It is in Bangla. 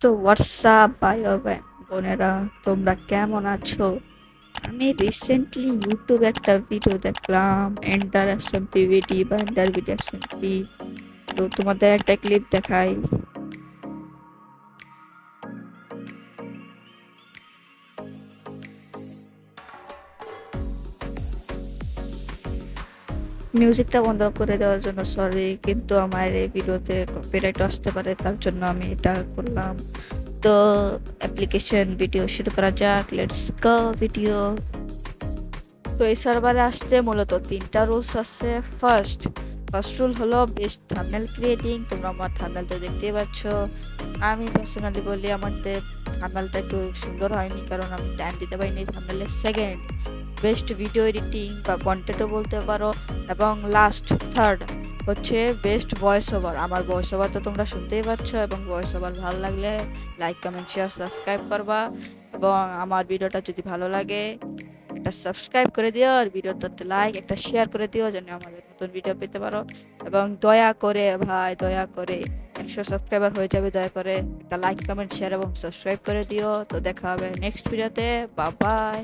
তো হোয়াটসঅ্যাপ ভাই ও বোনেরা, তোমরা কেমন আছো? আমি রিসেন্টলি ইউটিউবে একটা ভিডিও দেখলাম, এন্টার এসএমপি ভিডি বা এন্টার ভিডি এসএমপি। তো তোমাদের একটা ক্লিপ দেখাই। মিউজিকটা বন্ধ করে দেওয়ার জন্য সরি, কিন্তু আমার এই ভিডিওতে কপিরাইট আসতে পারে, তার জন্য আমি এটা করলাম। তো অ্যাপ্লিকেশন ভিডিও শুরু করা যাক, লেটস গো ভিডিও। তো এই সার্ভারে আসতে মূলত তিনটা রুলস আছে। ফার্স্ট রুল হলো বেস্ট থাম্বনেল ক্রিয়েটিং। তোমরা আমার থাম্বনেলটা দেখতেই পাচ্ছ। আমি পার্সোনালি বলি, আমার থাম্বনেলটা একটু সুন্দর হয়নি, কারণ আমি টাইম দিতে পারিনি থাম্বনেলের। সেকেন্ড, বেস্ট ভিডিও এডিটিং বা কন্টেন্টও বলতে পারো। এবং থার্ড হচ্ছে বেস্ট ভয়েস ওভার। আমার ভয়েস ওভার তো তোমরা শুনতেই পাচ্ছ, এবং ভয়েস ওভার ভালো লাগলে লাইক কমেন্ট শেয়ার সাবস্ক্রাইব করবা। এবং আমার ভিডিওটা যদি ভালো লাগে একটা সাবস্ক্রাইব করে দিও, আর ভিডিওটাতে লাইক একটা শেয়ার করে দিও, যেন আমাদের নতুন ভিডিও পেতে পারো। এবং দয়া করে ভাই, দয়া করে 100 সাবস্ক্রাইবার হয়ে যাবে, দয়া করে একটা লাইক কমেন্ট শেয়ার এবং সাবস্ক্রাইব করে দিও। তো দেখা হবে নেক্সট ভিডিওতে। Bye bye.